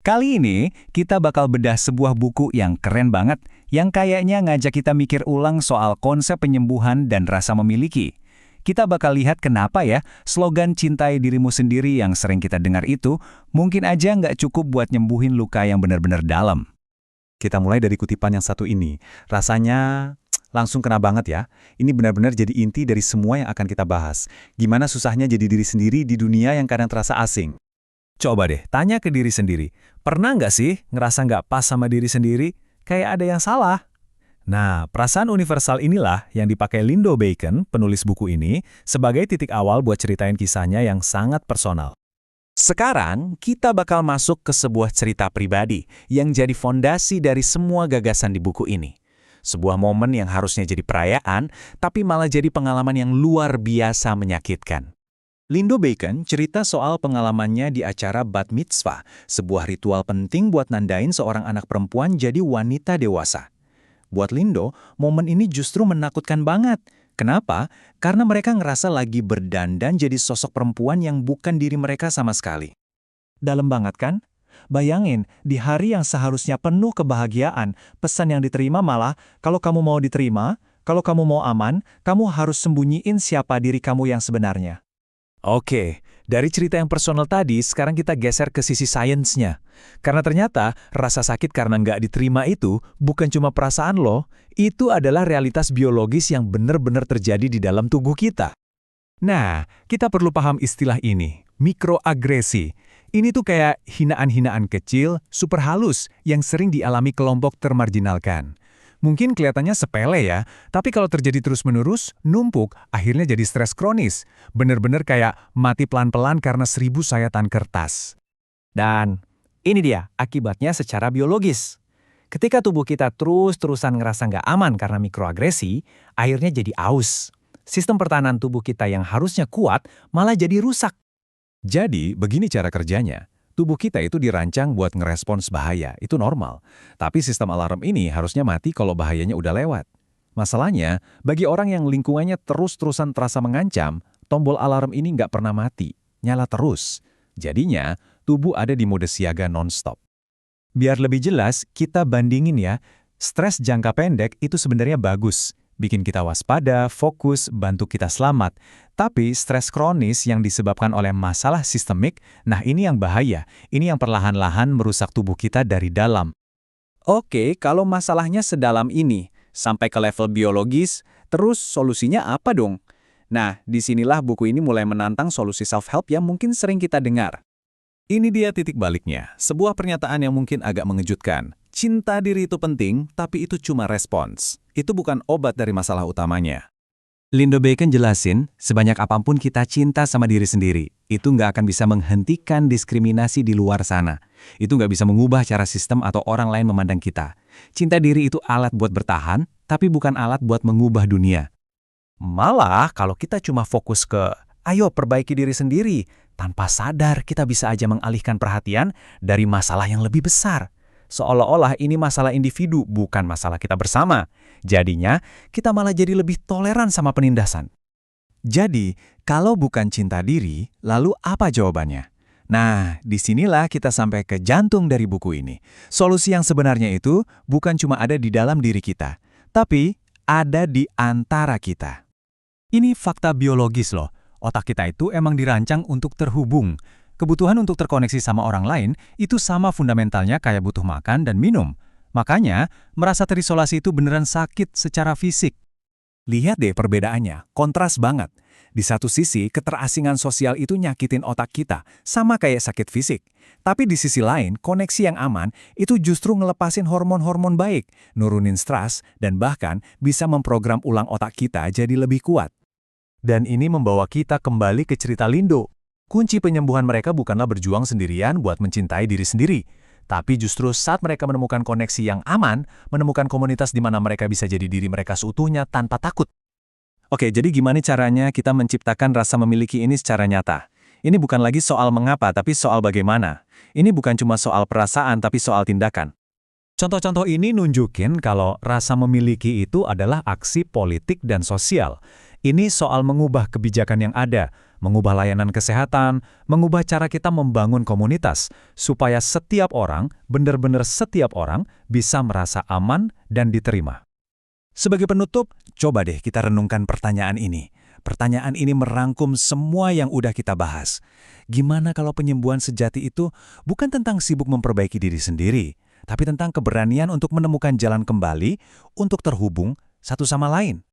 Kali ini, kita bakal bedah sebuah buku yang keren banget, yang kayaknya ngajak kita mikir ulang soal konsep penyembuhan dan rasa memiliki. Kita bakal lihat kenapa ya, slogan cintai dirimu sendiri yang sering kita dengar itu, mungkin aja nggak cukup buat nyembuhin luka yang benar-benar dalam. Kita mulai dari kutipan yang satu ini. Rasanya langsung kena banget ya. Ini benar-benar jadi inti dari semua yang akan kita bahas. Gimana susahnya jadi diri sendiri di dunia yang kadang terasa asing. Coba deh, tanya ke diri sendiri. Pernah nggak sih ngerasa nggak pas sama diri sendiri? Kayak ada yang salah. Nah, perasaan universal inilah yang dipakai Lindo Bacon, penulis buku ini, sebagai titik awal buat ceritain kisahnya yang sangat personal. Sekarang, kita bakal masuk ke sebuah cerita pribadi yang jadi fondasi dari semua gagasan di buku ini. Sebuah momen yang harusnya jadi perayaan, tapi malah jadi pengalaman yang luar biasa menyakitkan. Lindo Bacon cerita soal pengalamannya di acara Bat Mitzvah, sebuah ritual penting buat nandain seorang anak perempuan jadi wanita dewasa. Buat Lindo, momen ini justru menakutkan banget. Kenapa? Karena mereka ngerasa lagi berdandan jadi sosok perempuan yang bukan diri mereka sama sekali. Dalam banget kan? Bayangin, di hari yang seharusnya penuh kebahagiaan, pesan yang diterima malah, kalau kamu mau diterima, kalau kamu mau aman, kamu harus sembunyiin siapa diri kamu yang sebenarnya. Oke, dari cerita yang personal tadi, sekarang kita geser ke sisi sainsnya. Karena ternyata, rasa sakit karena nggak diterima itu bukan cuma perasaan loh, itu adalah realitas biologis yang benar-benar terjadi di dalam tubuh kita. Nah, kita perlu paham istilah ini, mikroagresi. Ini tuh kayak hinaan-hinaan kecil, super halus, yang sering dialami kelompok termarginalkan. Mungkin kelihatannya sepele ya, tapi kalau terjadi terus-menerus, numpuk, akhirnya jadi stres kronis. Bener-bener kayak mati pelan-pelan karena 1000 sayatan kertas. Dan ini dia akibatnya secara biologis. Ketika tubuh kita terus-terusan ngerasa nggak aman karena mikroagresi, akhirnya jadi aus. Sistem pertahanan tubuh kita yang harusnya kuat malah jadi rusak. Jadi, begini cara kerjanya. Tubuh kita itu dirancang buat ngerespons bahaya, itu normal. Tapi sistem alarm ini harusnya mati kalau bahayanya udah lewat. Masalahnya, bagi orang yang lingkungannya terus-terusan terasa mengancam, tombol alarm ini nggak pernah mati, nyala terus. Jadinya, tubuh ada di mode siaga non-stop. Biar lebih jelas, kita bandingin ya, stres jangka pendek itu sebenarnya bagus. Bikin kita waspada, fokus, bantu kita selamat. Tapi stres kronis yang disebabkan oleh masalah sistemik, nah ini yang bahaya. Ini yang perlahan-lahan merusak tubuh kita dari dalam. Oke, kalau masalahnya sedalam ini, sampai ke level biologis, terus solusinya apa dong? Nah, disinilah buku ini mulai menantang solusi self-help yang mungkin sering kita dengar. Ini dia titik baliknya, sebuah pernyataan yang mungkin agak mengejutkan. Cinta diri itu penting, tapi itu cuma respons. Itu bukan obat dari masalah utamanya. Lindo Bacon jelasin, sebanyak apapun kita cinta sama diri sendiri, itu nggak akan bisa menghentikan diskriminasi di luar sana. Itu nggak bisa mengubah cara sistem atau orang lain memandang kita. Cinta diri itu alat buat bertahan, tapi bukan alat buat mengubah dunia. Malah kalau kita cuma fokus ke, ayo perbaiki diri sendiri, tanpa sadar kita bisa aja mengalihkan perhatian dari masalah yang lebih besar. Seolah-olah ini masalah individu, bukan masalah kita bersama. Jadinya, kita malah jadi lebih toleran sama penindasan. Jadi, kalau bukan cinta diri, lalu apa jawabannya? Nah, disinilah kita sampai ke jantung dari buku ini. Solusi yang sebenarnya itu bukan cuma ada di dalam diri kita, tapi ada di antara kita. Ini fakta biologis loh. Otak kita itu emang dirancang untuk terhubung. Kebutuhan untuk terkoneksi sama orang lain itu sama fundamentalnya kayak butuh makan dan minum. Makanya, merasa terisolasi itu beneran sakit secara fisik. Lihat deh perbedaannya, kontras banget. Di satu sisi, keterasingan sosial itu nyakitin otak kita, sama kayak sakit fisik. Tapi di sisi lain, koneksi yang aman itu justru ngelepasin hormon-hormon baik, nurunin stres, dan bahkan bisa memprogram ulang otak kita jadi lebih kuat. Dan ini membawa kita kembali ke cerita Lindo. Kunci penyembuhan mereka bukanlah berjuang sendirian buat mencintai diri sendiri, tapi justru saat mereka menemukan koneksi yang aman, menemukan komunitas di mana mereka bisa jadi diri mereka seutuhnya tanpa takut. Oke, jadi gimana caranya kita menciptakan rasa memiliki ini secara nyata? Ini bukan lagi soal mengapa, tapi soal bagaimana. Ini bukan cuma soal perasaan, tapi soal tindakan. Contoh-contoh ini nunjukin kalau rasa memiliki itu adalah aksi politik dan sosial. Ini soal mengubah kebijakan yang ada, mengubah layanan kesehatan, mengubah cara kita membangun komunitas, supaya setiap orang, benar-benar setiap orang, bisa merasa aman dan diterima. Sebagai penutup, coba deh kita renungkan pertanyaan ini. Pertanyaan ini merangkum semua yang udah kita bahas. Gimana kalau penyembuhan sejati itu bukan tentang sibuk memperbaiki diri sendiri, tapi tentang keberanian untuk menemukan jalan kembali untuk terhubung satu sama lain?